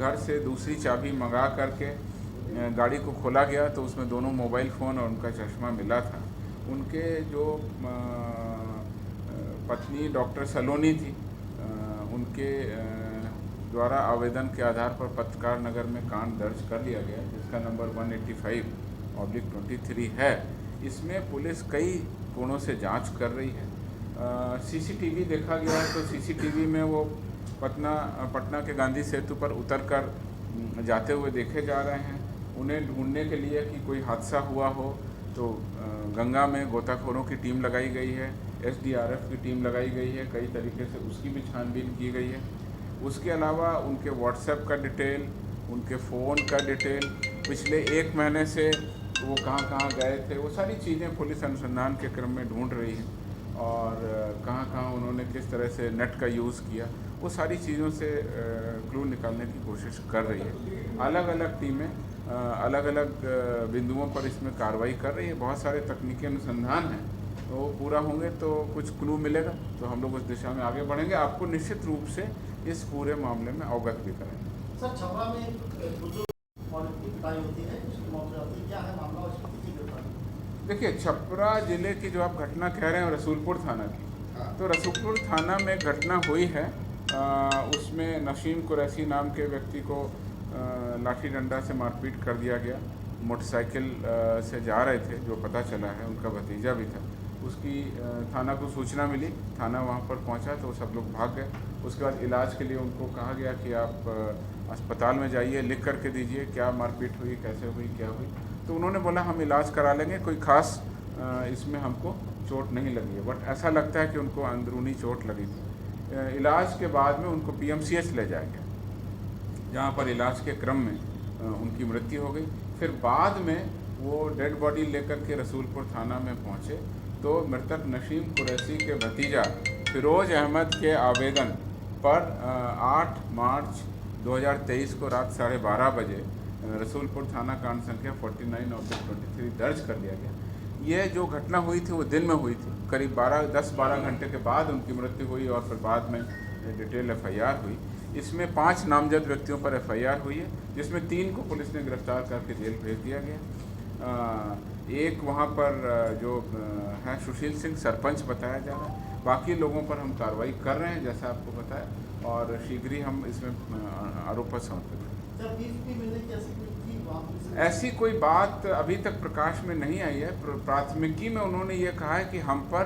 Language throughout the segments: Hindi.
घर से दूसरी चाबी मंगा करके गाड़ी को खोला गया तो उसमें दोनों मोबाइल फ़ोन और उनका चश्मा मिला था। उनके जो पत्नी डॉक्टर सलोनी थी, उनके द्वारा आवेदन के आधार पर पत्रकार नगर में कांड दर्ज कर लिया गया, जिसका नंबर 185/23 है। इसमें पुलिस कई कोणों से जांच कर रही है। सीसीटीवी देखा गया है तो सीसीटीवी में वो पटना के गांधी सेतु पर उतरकर जाते हुए देखे जा रहे हैं। उन्हें ढूंढने के लिए कि कोई हादसा हुआ हो तो गंगा में गोताखोरों की टीम लगाई गई है, एसडीआरएफ की टीम लगाई गई है, कई तरीके से उसकी भी छानबीन की गई है। उसके अलावा उनके व्हाट्सएप का डिटेल, उनके फ़ोन का डिटेल, पिछले 1 महीने से वो कहाँ कहाँ गए थे, वो सारी चीज़ें पुलिस अनुसंधान के क्रम में ढूंढ रही है। और कहाँ कहाँ उन्होंने किस तरह से नेट का यूज़ किया, वो सारी चीज़ों से क्लू निकालने की कोशिश कर रही है। अलग अलग टीमें अलग अलग बिंदुओं पर इसमें कार्रवाई कर रही है। बहुत सारे तकनीकी अनुसंधान हैं, तो वो पूरा होंगे तो कुछ क्लू मिलेगा, तो हम लोग उस दिशा में आगे बढ़ेंगे। आपको निश्चित रूप से इस पूरे मामले में अवगत भी करेंगे। सर, छपरा में पिटाई होती है, क्या है मामला? देखिए, छपरा जिले की जो आप घटना कह रहे हैं रसूलपुर थाना की, तो रसूलपुर थाना में घटना हुई है। उसमें नसीम कुरैशी नाम के व्यक्ति को लाठी डंडा से मारपीट कर दिया गया। मोटरसाइकिल से जा रहे थे, जो पता चला है उनका भतीजा भी था। उसकी थाना को सूचना मिली, थाना वहाँ पर पहुँचा तो सब लोग भाग गए। उसके बाद इलाज के लिए उनको कहा गया कि आप अस्पताल में जाइए, लिख करके दीजिए क्या मारपीट हुई, कैसे हुई, क्या हुई। तो उन्होंने बोला हम इलाज करा लेंगे, कोई ख़ास इसमें हमको चोट नहीं लगी है, बट ऐसा लगता है कि उनको अंदरूनी चोट लगी थी। इलाज के बाद में उनको पीएमसीएच ले जाया गया, जहाँ पर इलाज के क्रम में उनकी मृत्यु हो गई। फिर बाद में वो डेड बॉडी लेकर के रसूलपुर थाना में पहुँचे तो मृतक नसीम कुरैशी के भतीजा फिरोज़ अहमद के आवेदन पर 8 मार्च 2023 को रात 12:30 बजे रसूलपुर थाना कांड संख्या 49/23 दर्ज कर दिया गया। ये जो घटना हुई थी वो दिन में हुई थी, करीब 10-12 घंटे के बाद उनकी मृत्यु हुई और फिर बाद में डिटेल एफआईआर हुई। इसमें 5 नामजद व्यक्तियों पर एफआईआर हुई है, जिसमें 3 को पुलिस ने गिरफ्तार करके जेल भेज दिया गया। एक वहाँ पर जो है सुशील सिंह सरपंच बताया जा रहा है। बाकी लोगों पर हम कार्रवाई कर रहे हैं जैसा आपको बताया, और शीघ्र ही हम इसमें आरोप पर समर्पित करेंगे। ऐसी कोई बात अभी तक प्रकाश में नहीं आई है। प्राथमिकी में उन्होंने ये कहा है कि हम पर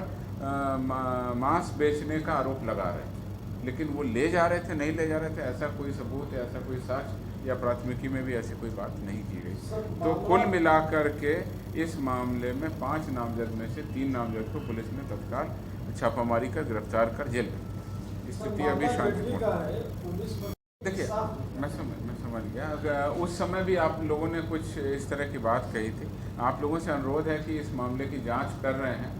मांस बेचने का आरोप लगा रहे हैं, लेकिन वो ले जा रहे थे, नहीं ले जा रहे थे, ऐसा कोई सबूत या ऐसा कोई साक्ष्य या प्राथमिकी में भी ऐसी कोई बात नहीं की गई। तो कुल मिलाकर के इस मामले में 5 नामजद में से 3 नामजद को पुलिस ने तत्काल छापामारी कर गिरफ्तार कर जेल में। स्थिति अभी शांतिपूर्ण। देखिए, मैं समझ गया। उस समय भी आप लोगों ने कुछ इस तरह की बात कही थी। आप लोगों से अनुरोध है कि इस मामले की जांच कर रहे हैं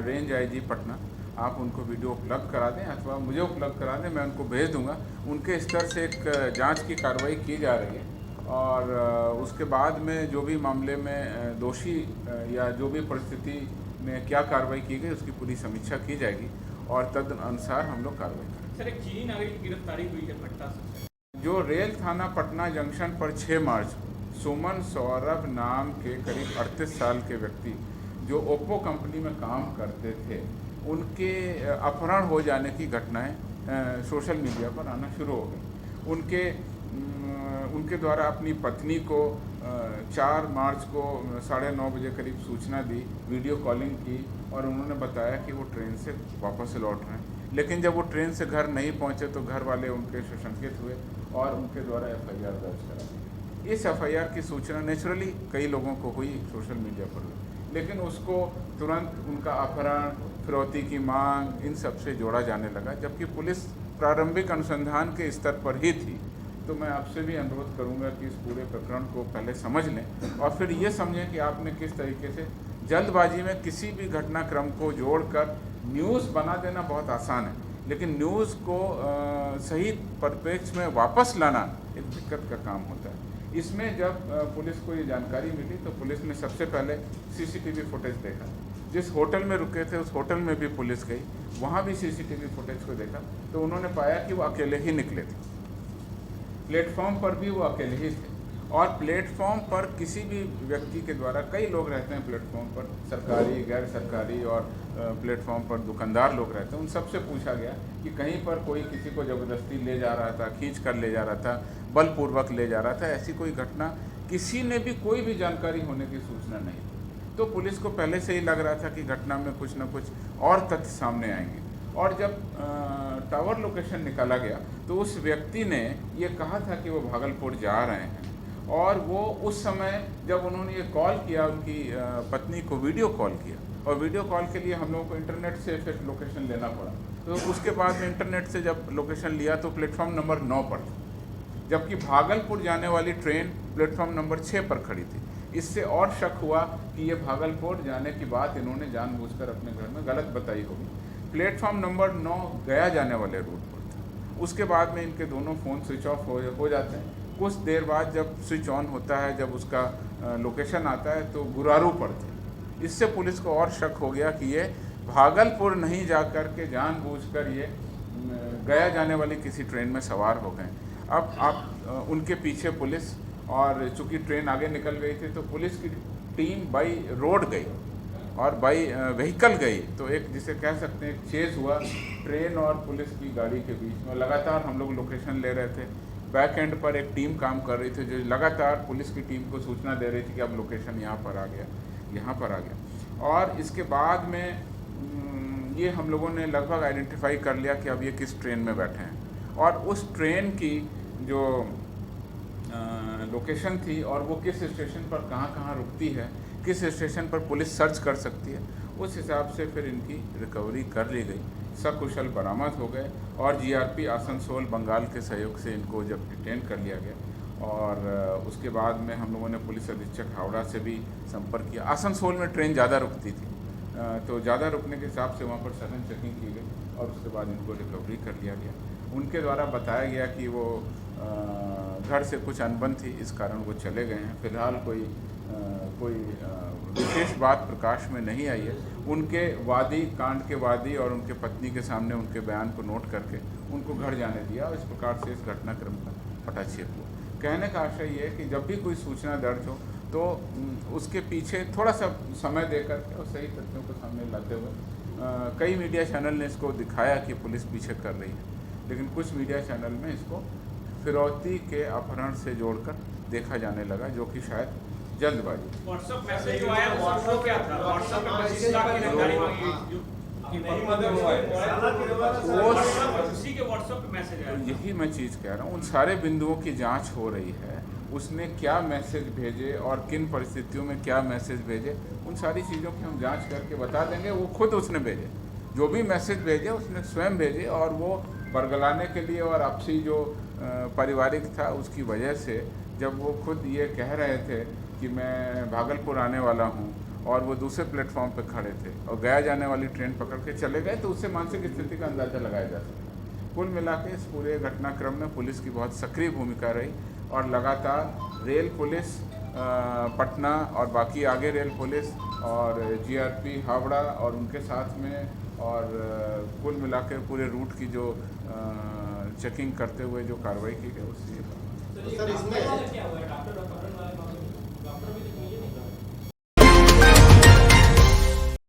रेंज आईजी पटना, आप उनको वीडियो उपलब्ध करा दें अथवा मुझे उपलब्ध करा दें, मैं उनको भेज दूंगा। उनके स्तर से एक जांच की कार्रवाई की जा रही है, और उसके बाद में जो भी मामले में दोषी या जो भी परिस्थिति में क्या कार्रवाई की गई उसकी पूरी समीक्षा की जाएगी और तदनुसार हम लोग कार्रवाई करेंगे। सर, एक चीनी नागरिक की गिरफ्तारी हुई है पटना से। जो रेल थाना पटना जंक्शन पर 6 मार्च सुमन सौरभ नाम के करीब 38 साल के व्यक्ति जो ओप्पो कंपनी में काम करते थे, उनके अपहरण हो जाने की घटनाएं सोशल मीडिया पर आना शुरू हो गई। उनके द्वारा अपनी पत्नी को 4 मार्च को 9:30 बजे करीब सूचना दी, वीडियो कॉलिंग की, और उन्होंने बताया कि वो ट्रेन से वापस लौट रहे हैं। लेकिन जब वो ट्रेन से घर नहीं पहुंचे तो घर वाले उनके शंकित हुए और उनके द्वारा एफआईआर दर्ज करा दी। इस एफआईआर की सूचना नेचुरली कई लोगों को हुई, सोशल मीडिया पर हुई, लेकिन उसको तुरंत उनका अपहरण, फिरौती की मांग, इन सब से जोड़ा जाने लगा, जबकि पुलिस प्रारंभिक अनुसंधान के स्तर पर ही थी। तो मैं आपसे भी अनुरोध करूंगा कि इस पूरे प्रकरण को पहले समझ लें और फिर ये समझें कि आपने किस तरीके से जल्दबाजी में किसी भी घटनाक्रम को जोड़कर न्यूज़ बना देना बहुत आसान है, लेकिन न्यूज़ को सही परिप्रेक्ष्य में वापस लाना एक दिक्कत का काम होता है। इसमें जब पुलिस को ये जानकारी मिली तो पुलिस ने सबसे पहले सीसीटीवी फुटेज देखा। जिस होटल में रुके थे उस होटल में भी पुलिस गई, वहाँ भी सीसीटीवी फुटेज को देखा तो उन्होंने पाया कि वो अकेले ही निकले थे। प्लेटफॉर्म पर भी वो अकेले ही थे। और प्लेटफॉर्म पर किसी भी व्यक्ति के द्वारा, कई लोग रहते हैं प्लेटफॉर्म पर, सरकारी, गैर सरकारी और प्लेटफॉर्म पर दुकानदार लोग रहते हैं, उन सबसे पूछा गया कि कहीं पर कोई किसी को ज़बरदस्ती ले जा रहा था, खींच कर ले जा रहा था, बलपूर्वक ले जा रहा था, ऐसी कोई घटना किसी ने भी कोई भी जानकारी होने की सूचना नहीं। तो पुलिस को पहले से ही लग रहा था कि घटना में कुछ न कुछ और तथ्य सामने आएंगे। और जब टावर लोकेशन निकाला गया तो उस व्यक्ति ने ये कहा था कि वो भागलपुर जा रहे हैं, और वो उस समय जब उन्होंने ये कॉल किया, उनकी पत्नी को वीडियो कॉल किया, और वीडियो कॉल के लिए हम लोगों को इंटरनेट से फिर लोकेशन लेना पड़ा। तो उसके बाद में इंटरनेट से जब लोकेशन लिया तो प्लेटफॉर्म नंबर 9 पर था, जबकि भागलपुर जाने वाली ट्रेन प्लेटफॉर्म नंबर 6 पर खड़ी थी। इससे और शक हुआ कि ये भागलपुर जाने की बात इन्होंने जानबूझकर अपने घर में गलत बताई होगी। प्लेटफॉर्म नंबर 9 गया जाने वाले रूट पर था। उसके बाद में इनके दोनों फ़ोन स्विच ऑफ हो जाते हैं। कुछ देर बाद जब स्विच ऑन होता है, जब उसका लोकेशन आता है तो गुरारू पर थे। इससे पुलिस को और शक हो गया कि ये भागलपुर नहीं जा कर के जानबूझकर ये गया जाने वाली किसी ट्रेन में सवार हो गए। अब आप उनके पीछे पुलिस, और चूंकि ट्रेन आगे निकल गई थी तो पुलिस की टीम बाई रोड गई और बाई व्हीकल गई। तो एक जिसे कह सकते हैं एक चेज़ हुआ ट्रेन और पुलिस की गाड़ी के बीच में। लगातार हम लोग लोकेशन ले रहे थे। बैक एंड पर एक टीम काम कर रही थी जो लगातार पुलिस की टीम को सूचना दे रही थी कि अब लोकेशन यहाँ पर आ गया, यहाँ पर आ गया। और इसके बाद में ये हम लोगों ने लगभग आइडेंटिफाई कर लिया कि अब ये किस ट्रेन में बैठे हैं, और उस ट्रेन की जो लोकेशन थी और वो किस स्टेशन पर कहाँ रुकती है, किस स्टेशन पर पुलिस सर्च कर सकती है, उस हिसाब से फिर इनकी रिकवरी कर ली गई। सकुशल बरामद हो गए और जीआरपी आसनसोल बंगाल के सहयोग से इनको जब डिटेन कर लिया गया। और उसके बाद में हम लोगों ने पुलिस अधीक्षक हावड़ा से भी संपर्क किया। आसनसोल में ट्रेन ज़्यादा रुकती थी, तो ज़्यादा रुकने के हिसाब से वहाँ पर सघन चेकिंग की गई और उसके बाद इनको रिकवरी कर लिया गया। उनके द्वारा बताया गया कि वो घर से कुछ अनबन थी, इस कारण वो चले गए हैं। फिलहाल कोई विशेष बात प्रकाश में नहीं आई है। उनके वादी, कांड के वादी और उनके पत्नी के सामने उनके बयान को नोट करके उनको घर जाने दिया और इस प्रकार से इस घटनाक्रम का पटाक्षेप हुआ। कहने का आशय ये है कि जब भी कोई सूचना दर्ज हो तो उसके पीछे थोड़ा सा समय दे करके और सही तथ्यों को सामने लाते हुए कई मीडिया चैनल ने इसको दिखाया कि पुलिस पीछे कर रही है, लेकिन कुछ मीडिया चैनल में इसको फिरौती के अपहरण से जोड़कर देखा जाने लगा, जो कि शायद जल्दबाजी। व्हाट्सएप मैसेज जो आया वो क्या था? व्हाट्सएप पे 25 लाख की रंगदारी मांगी उसी के व्हाट्सएप पे मैसेज आया। यही मैं चीज़ कह रहा हूँ, उन सारे बिंदुओं की जांच हो रही है। उसने क्या मैसेज भेजे और किन परिस्थितियों में क्या मैसेज भेजे, उन सारी चीज़ों की हम जांच करके बता देंगे। वो खुद उसने भेजे, जो भी मैसेज भेजे उसने स्वयं भेजे, और वो बरगलाने के लिए और आपसी जो पारिवारिक था उसकी वजह से जब वो खुद ये कह रहे थे कि मैं भागलपुर आने वाला हूँ और वो दूसरे प्लेटफॉर्म पर खड़े थे और गया जाने वाली ट्रेन पकड़ के चले गए, तो उससे मानसिक स्थिति का अंदाज़ा लगाया जा सकता है। कुल मिला के इस पूरे घटनाक्रम में पुलिस की बहुत सक्रिय भूमिका रही और लगातार रेल पुलिस पटना और बाकी आगे रेल पुलिस और जीआरपी हावड़ा और उनके साथ में, और कुल मिला के पूरे रूट की जो चेकिंग करते हुए जो कार्रवाई की गई उससे सर इसमें